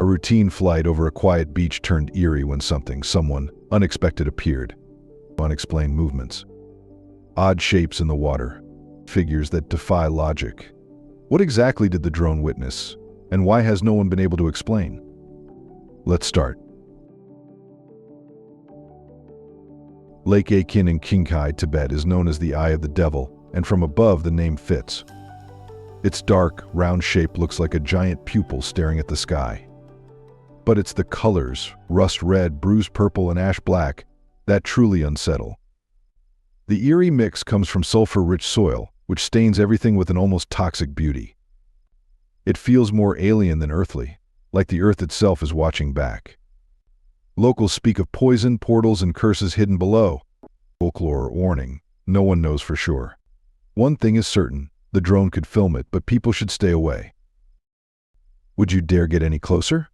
A routine flight over a quiet beach turned eerie when someone unexpected appeared. Unexplained movements. Odd shapes in the water. Figures that defy logic. What exactly did the drone witness, and why has no one been able to explain? Let's start. Lake Akin in Qinghai, Tibet is known as the Eye of the Devil, and from above the name fits. Its dark, round shape looks like a giant pupil staring at the sky. But it's the colors, rust red, bruised purple, and ash black, that truly unsettle. The eerie mix comes from sulfur-rich soil, which stains everything with an almost toxic beauty. It feels more alien than earthly, like the earth itself is watching back. Locals speak of poison, portals, and curses hidden below. Folklore or warning, no one knows for sure. One thing is certain, the drone could film it, but people should stay away. Would you dare get any closer?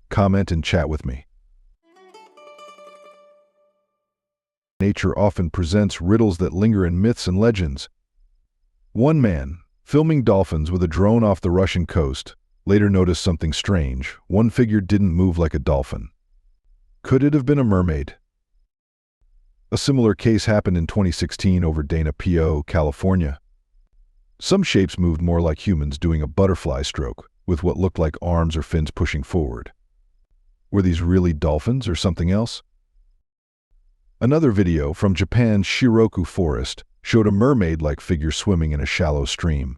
Comment and chat with me. Nature often presents riddles that linger in myths and legends. One man, filming dolphins with a drone off the Russian coast, later noticed something strange. One figure didn't move like a dolphin. Could it have been a mermaid? A similar case happened in 2016 over Dana Po, California. Some shapes moved more like humans doing a butterfly stroke, with what looked like arms or fins pushing forward. Were these really dolphins or something else? Another video from Japan's Shiroku Forest showed a mermaid-like figure swimming in a shallow stream.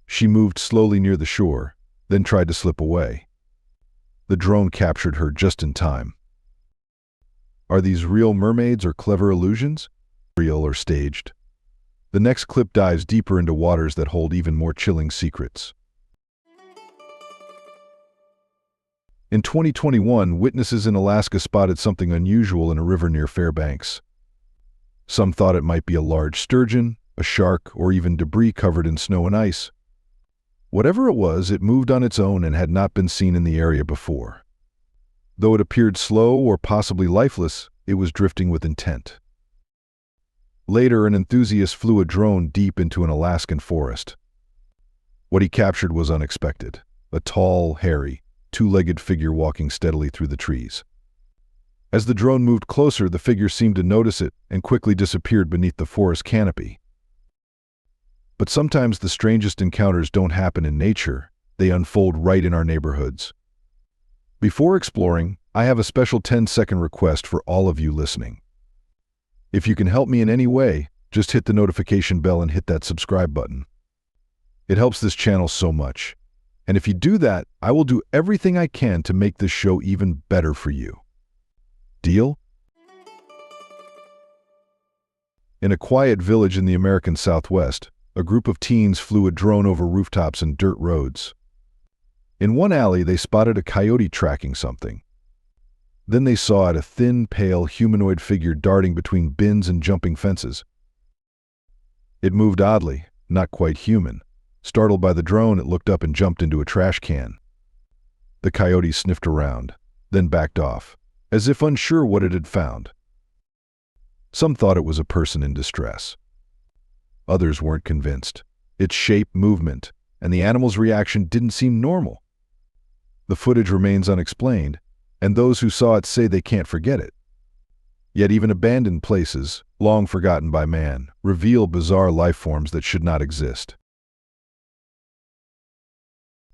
She moved slowly near the shore, then tried to slip away. The drone captured her just in time. Are these real mermaids or clever illusions? Real or staged? The next clip dives deeper into waters that hold even more chilling secrets. In 2021, witnesses in Alaska spotted something unusual in a river near Fairbanks. Some thought it might be a large sturgeon, a shark, or even debris covered in snow and ice. Whatever it was, it moved on its own and had not been seen in the area before. Though it appeared slow or possibly lifeless, it was drifting with intent. Later, an enthusiast flew a drone deep into an Alaskan forest. What he captured was unexpected: a tall, hairy, two-legged figure walking steadily through the trees. As the drone moved closer, the figure seemed to notice it and quickly disappeared beneath the forest canopy. But sometimes the strangest encounters don't happen in nature, they unfold right in our neighborhoods. Before exploring, I have a special 10-second request for all of you listening. If you can help me in any way, just hit the notification bell and hit that subscribe button. It helps this channel so much. And if you do that, I will do everything I can to make this show even better for you. Deal? In a quiet village in the American Southwest, a group of teens flew a drone over rooftops and dirt roads. In one alley, they spotted a coyote tracking something. Then they saw a thin, pale, humanoid figure darting between bins and jumping fences. It moved oddly, not quite human. Startled by the drone, it looked up and jumped into a trash can. The coyote sniffed around, then backed off, as if unsure what it had found. Some thought it was a person in distress. Others weren't convinced. Its shape, movement, and the animal's reaction didn't seem normal. The footage remains unexplained, and those who saw it say they can't forget it. Yet even abandoned places, long forgotten by man, reveal bizarre life forms that should not exist.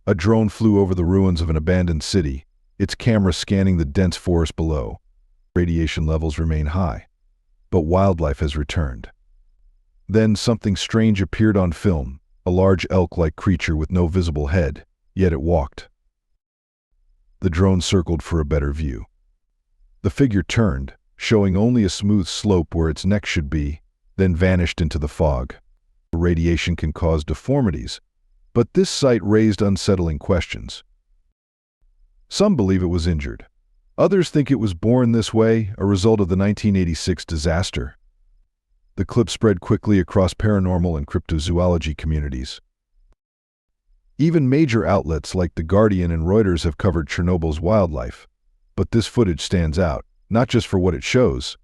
A drone flew over the ruins of an abandoned city, its camera scanning the dense forest below. Radiation levels remain high, but wildlife has returned. Then something strange appeared on film, a large elk-like creature with no visible head, yet it walked. The drone circled for a better view. The figure turned, showing only a smooth slope where its neck should be, then vanished into the fog. Radiation can cause deformities, but this sight raised unsettling questions. Some believe it was injured. Others think it was born this way, a result of the 1986 disaster. The clip spread quickly across paranormal and cryptozoology communities. Even major outlets like The Guardian and Reuters have covered Chernobyl's wildlife. But this footage stands out, not just for what it shows,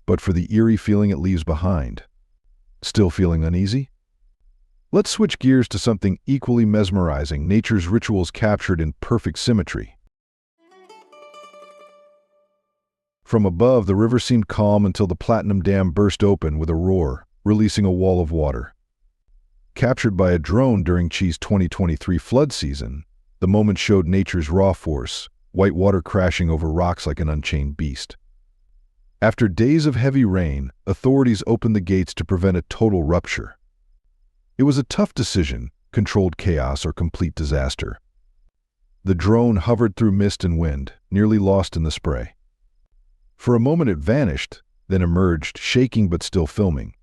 but for the eerie feeling it leaves behind. Still feeling uneasy? Let's switch gears to something equally mesmerizing, nature's rituals captured in perfect symmetry. From above, the river seemed calm until the Platinum Dam burst open with a roar, releasing a wall of water. Captured by a drone during Chi's 2023 flood season, the moment showed nature's raw force, white water crashing over rocks like an unchained beast. After days of heavy rain, authorities opened the gates to prevent a total rupture. It was a tough decision: controlled chaos or complete disaster. The drone hovered through mist and wind, nearly lost in the spray. For a moment it vanished, then emerged, shaking but still filming.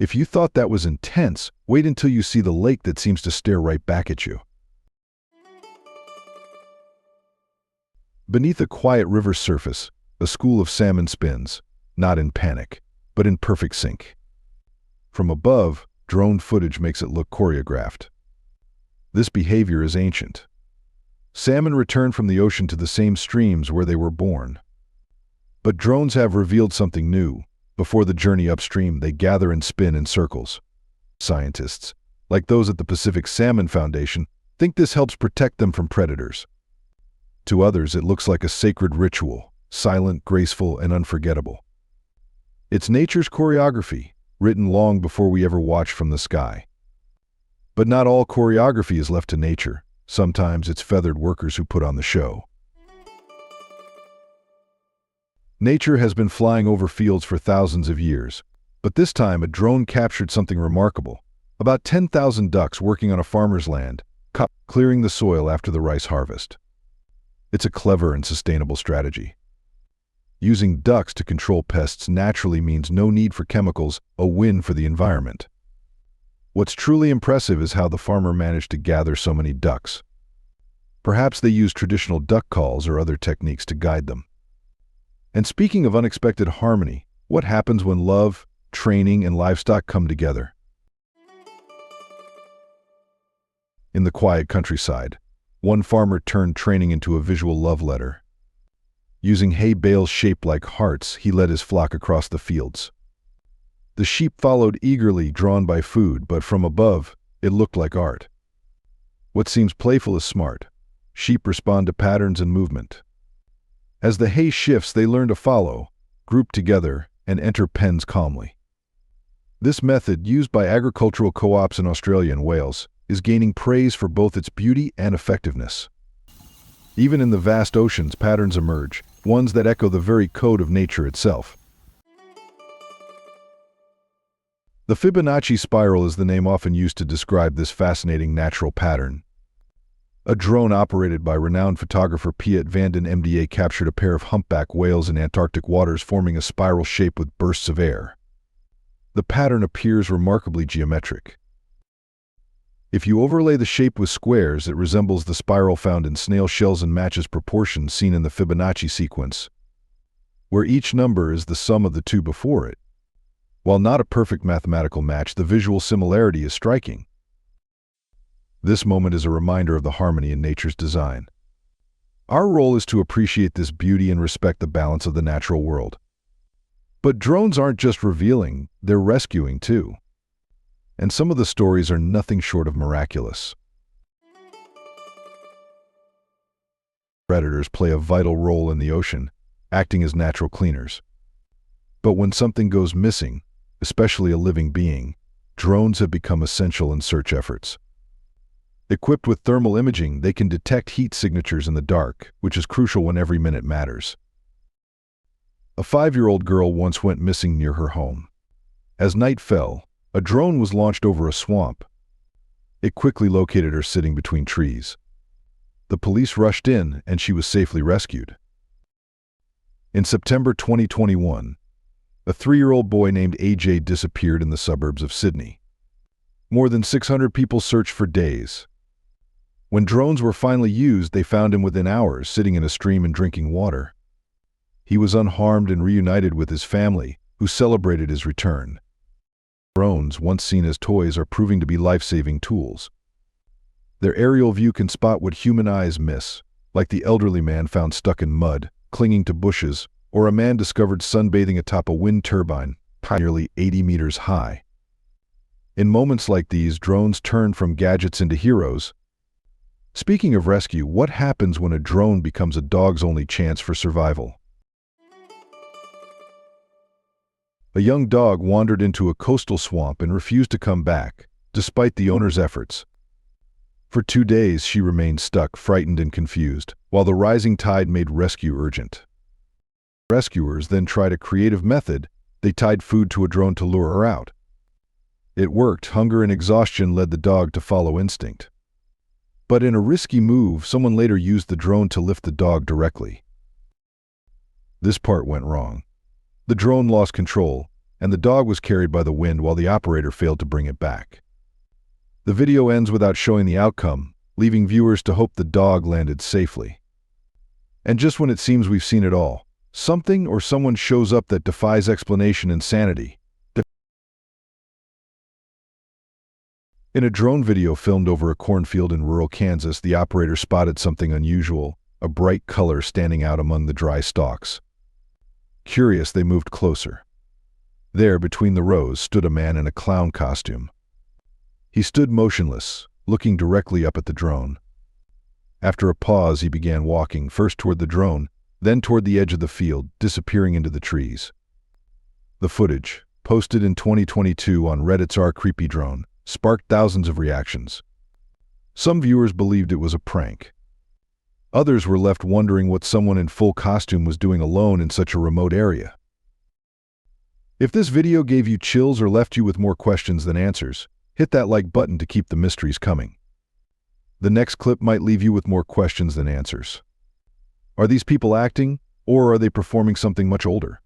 If you thought that was intense, wait until you see the lake that seems to stare right back at you. Beneath a quiet river surface, a school of salmon spins, not in panic, but in perfect sync. From above, drone footage makes it look choreographed. This behavior is ancient. Salmon return from the ocean to the same streams where they were born. But drones have revealed something new. Before the journey upstream, they gather and spin in circles. Scientists, like those at the Pacific Salmon Foundation, think this helps protect them from predators. To others, it looks like a sacred ritual, silent, graceful, and unforgettable. It's nature's choreography, written long before we ever watched from the sky. But not all choreography is left to nature. Sometimes it's feathered workers who put on the show. Nature has been flying over fields for thousands of years, but this time a drone captured something remarkable. About 10,000 ducks working on a farmer's land, clearing the soil after the rice harvest. It's a clever and sustainable strategy. Using ducks to control pests naturally means no need for chemicals, a win for the environment. What's truly impressive is how the farmer managed to gather so many ducks. Perhaps they used traditional duck calls or other techniques to guide them. And speaking of unexpected harmony, what happens when love, training, and livestock come together? In the quiet countryside, one farmer turned training into a visual love letter. Using hay bales shaped like hearts, he led his flock across the fields. The sheep followed eagerly, drawn by food, but from above, it looked like art. What seems playful is smart. Sheep respond to patterns and movement. As the hay shifts, they learn to follow, group together, and enter pens calmly. This method, used by agricultural co-ops in Australia and Wales, is gaining praise for both its beauty and effectiveness. Even in the vast oceans, patterns emerge, ones that echo the very code of nature itself. The Fibonacci spiral is the name often used to describe this fascinating natural pattern. A drone operated by renowned photographer Piet van den MDA captured a pair of humpback whales in Antarctic waters forming a spiral shape with bursts of air. The pattern appears remarkably geometric. If you overlay the shape with squares, it resembles the spiral found in snail shells and matches proportions seen in the Fibonacci sequence, where each number is the sum of the two before it. While not a perfect mathematical match, the visual similarity is striking. This moment is a reminder of the harmony in nature's design. Our role is to appreciate this beauty and respect the balance of the natural world. But drones aren't just revealing, they're rescuing too. And some of the stories are nothing short of miraculous. Predators play a vital role in the ocean, acting as natural cleaners. But when something goes missing, especially a living being, drones have become essential in search efforts. Equipped with thermal imaging, they can detect heat signatures in the dark, which is crucial when every minute matters. A 5-year-old girl once went missing near her home. As night fell, a drone was launched over a swamp. It quickly located her sitting between trees. The police rushed in, and she was safely rescued. In September 2021, a 3-year-old boy named AJ disappeared in the suburbs of Sydney. More than 600 people searched for days. When drones were finally used, they found him within hours, sitting in a stream and drinking water. He was unharmed and reunited with his family, who celebrated his return. Drones, once seen as toys, are proving to be life-saving tools. Their aerial view can spot what human eyes miss, like the elderly man found stuck in mud, clinging to bushes, or a man discovered sunbathing atop a wind turbine, nearly 80 meters high. In moments like these, drones turn from gadgets into heroes. Speaking of rescue, what happens when a drone becomes a dog's only chance for survival? A young dog wandered into a coastal swamp and refused to come back, despite the owner's efforts. For 2 days, she remained stuck, frightened and confused, while the rising tide made rescue urgent. Rescuers then tried a creative method. They tied food to a drone to lure her out. It worked. Hunger and exhaustion led the dog to follow instinct. But in a risky move, someone later used the drone to lift the dog directly. This part went wrong. The drone lost control, and the dog was carried by the wind while the operator failed to bring it back. The video ends without showing the outcome, leaving viewers to hope the dog landed safely. And just when it seems we've seen it all, something or someone shows up that defies explanation and sanity. In a drone video filmed over a cornfield in rural Kansas, the operator spotted something unusual, a bright color standing out among the dry stalks. Curious, they moved closer. There, between the rows, stood a man in a clown costume. He stood motionless, looking directly up at the drone. After a pause, he began walking, first toward the drone, then toward the edge of the field, disappearing into the trees. The footage, posted in 2022 on Reddit's Creepy Drone, sparked thousands of reactions. Some viewers believed it was a prank. Others were left wondering what someone in full costume was doing alone in such a remote area. If this video gave you chills or left you with more questions than answers, hit that like button to keep the mysteries coming. The next clip might leave you with more questions than answers. Are these people acting, or are they performing something much older?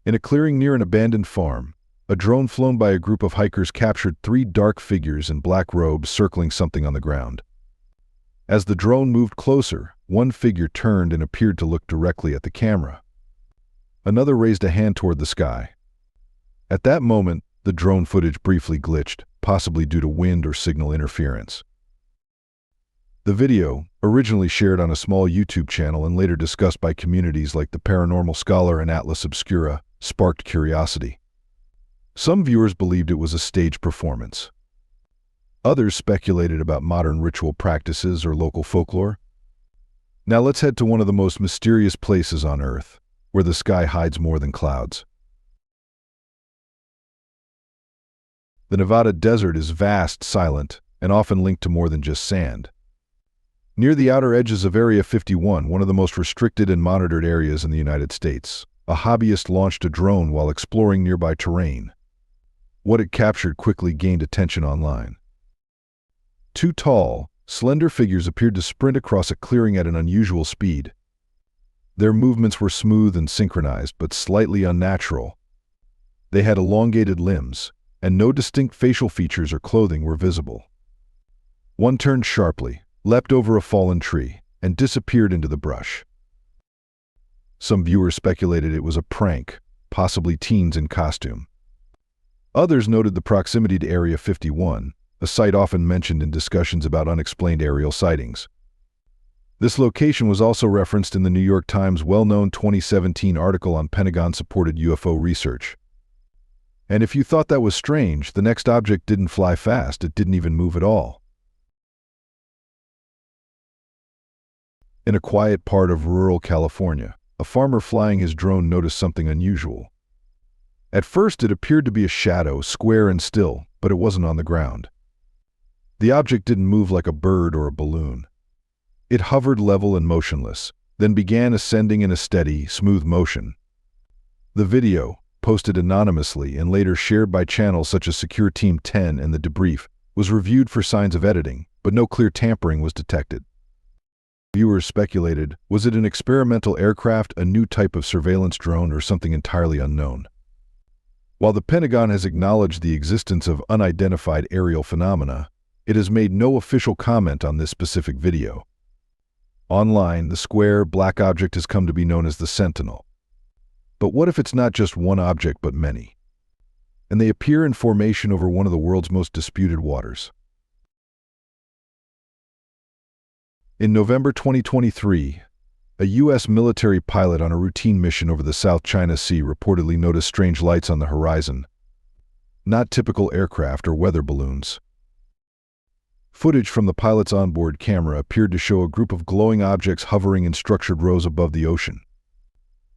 In a clearing near an abandoned farm, a drone flown by a group of hikers captured 3 dark figures in black robes circling something on the ground. As the drone moved closer, one figure turned and appeared to look directly at the camera. Another raised a hand toward the sky. At that moment, the drone footage briefly glitched, possibly due to wind or signal interference. The video, originally shared on a small YouTube channel and later discussed by communities like the Paranormal Scholar and Atlas Obscura, sparked curiosity. Some viewers believed it was a stage performance. Others speculated about modern ritual practices or local folklore. Now let's head to one of the most mysterious places on Earth, where the sky hides more than clouds. The Nevada desert is vast, silent, and often linked to more than just sand. Near the outer edges of Area 51, one of the most restricted and monitored areas in the United States, a hobbyist launched a drone while exploring nearby terrain. What it captured quickly gained attention online. 2 tall, slender figures appeared to sprint across a clearing at an unusual speed. Their movements were smooth and synchronized, but slightly unnatural. They had elongated limbs, and no distinct facial features or clothing were visible. One turned sharply, leapt over a fallen tree, and disappeared into the brush. Some viewers speculated it was a prank, possibly teens in costume. Others noted the proximity to Area 51, a site often mentioned in discussions about unexplained aerial sightings. This location was also referenced in the New York Times' well-known 2017 article on Pentagon-supported UFO research. And if you thought that was strange, the next object didn't fly fast, it didn't even move at all. In a quiet part of rural California, a farmer flying his drone noticed something unusual. At first it appeared to be a shadow, square and still, but it wasn't on the ground. The object didn't move like a bird or a balloon. It hovered level and motionless, then began ascending in a steady, smooth motion. The video, posted anonymously and later shared by channels such as Secure Team 10 and The Debrief, was reviewed for signs of editing, but no clear tampering was detected. Viewers speculated, was it an experimental aircraft, a new type of surveillance drone, or something entirely unknown? While the Pentagon has acknowledged the existence of unidentified aerial phenomena, it has made no official comment on this specific video. Online, the square, black object has come to be known as the Sentinel. But what if it's not just one object but many? And they appear in formation over one of the world's most disputed waters. In November 2023, A U.S. military pilot on a routine mission over the South China Sea reportedly noticed strange lights on the horizon, not typical aircraft or weather balloons. Footage from the pilot's onboard camera appeared to show a group of glowing objects hovering in structured rows above the ocean.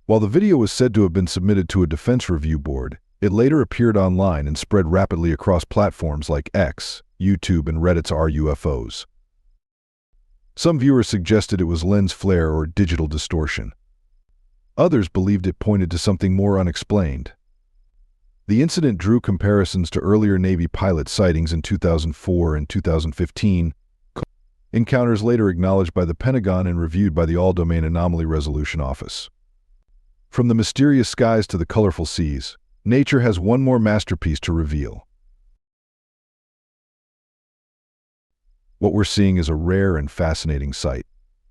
While the video was said to have been submitted to a defense review board, it later appeared online and spread rapidly across platforms like X, YouTube, and Reddit's RUFOs. Some viewers suggested it was lens flare or digital distortion. Others believed it pointed to something more unexplained. The incident drew comparisons to earlier Navy pilot sightings in 2004 and 2015, encounters later acknowledged by the Pentagon and reviewed by the All-Domain Anomaly Resolution Office. From the mysterious skies to the colorful seas, nature has one more masterpiece to reveal. What we're seeing is a rare and fascinating sight,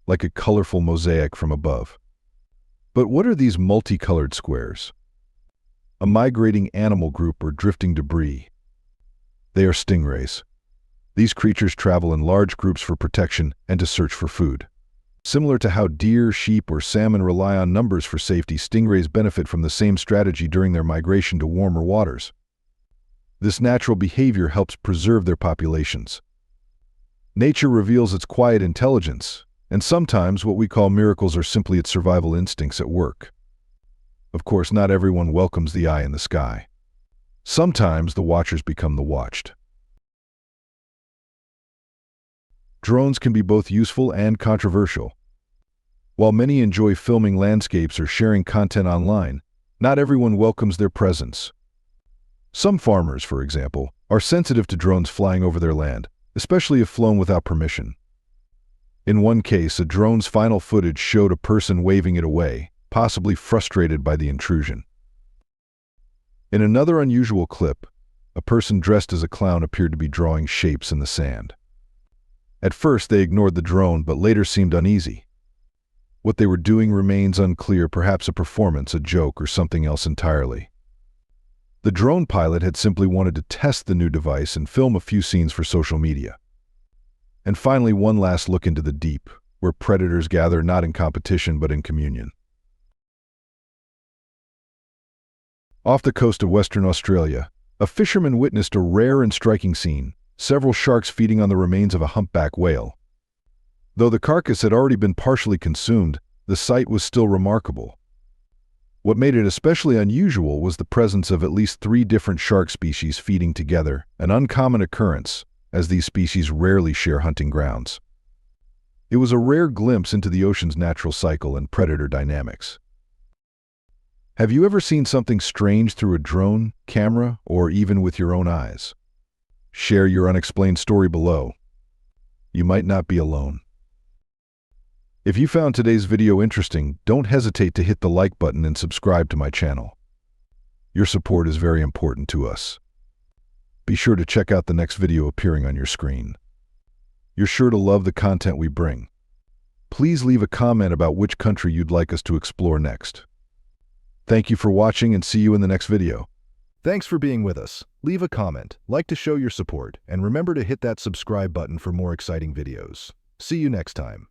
like a colorful mosaic from above. But what are these multicolored squares? A migrating animal group or drifting debris? They are stingrays. These creatures travel in large groups for protection and to search for food. Similar to how deer, sheep, or salmon rely on numbers for safety, stingrays benefit from the same strategy during their migration to warmer waters. This natural behavior helps preserve their populations. Nature reveals its quiet intelligence, and sometimes what we call miracles are simply its survival instincts at work. Of course, not everyone welcomes the eye in the sky. Sometimes the watchers become the watched. Drones can be both useful and controversial. While many enjoy filming landscapes or sharing content online, not everyone welcomes their presence. Some farmers, for example, are sensitive to drones flying over their land, especially if flown without permission. In one case, a drone's final footage showed a person waving it away, possibly frustrated by the intrusion. In another unusual clip, a person dressed as a clown appeared to be drawing shapes in the sand. At first, they ignored the drone, but later seemed uneasy. What they were doing remains unclear, perhaps a performance, a joke, or something else entirely. The drone pilot had simply wanted to test the new device and film a few scenes for social media. And finally, one last look into the deep, where predators gather not in competition but in communion. Off the coast of Western Australia, a fisherman witnessed a rare and striking scene, several sharks feeding on the remains of a humpback whale. Though the carcass had already been partially consumed, the sight was still remarkable. What made it especially unusual was the presence of at least 3 different shark species feeding together, an uncommon occurrence, as these species rarely share hunting grounds. It was a rare glimpse into the ocean's natural cycle and predator dynamics. Have you ever seen something strange through a drone, camera, or even with your own eyes? Share your unexplained story below. You might not be alone. If you found today's video interesting, don't hesitate to hit the like button and subscribe to my channel. Your support is very important to us. Be sure to check out the next video appearing on your screen. You're sure to love the content we bring. Please leave a comment about which country you'd like us to explore next. Thank you for watching and see you in the next video. Thanks for being with us. Leave a comment, like to show your support, and remember to hit that subscribe button for more exciting videos. See you next time.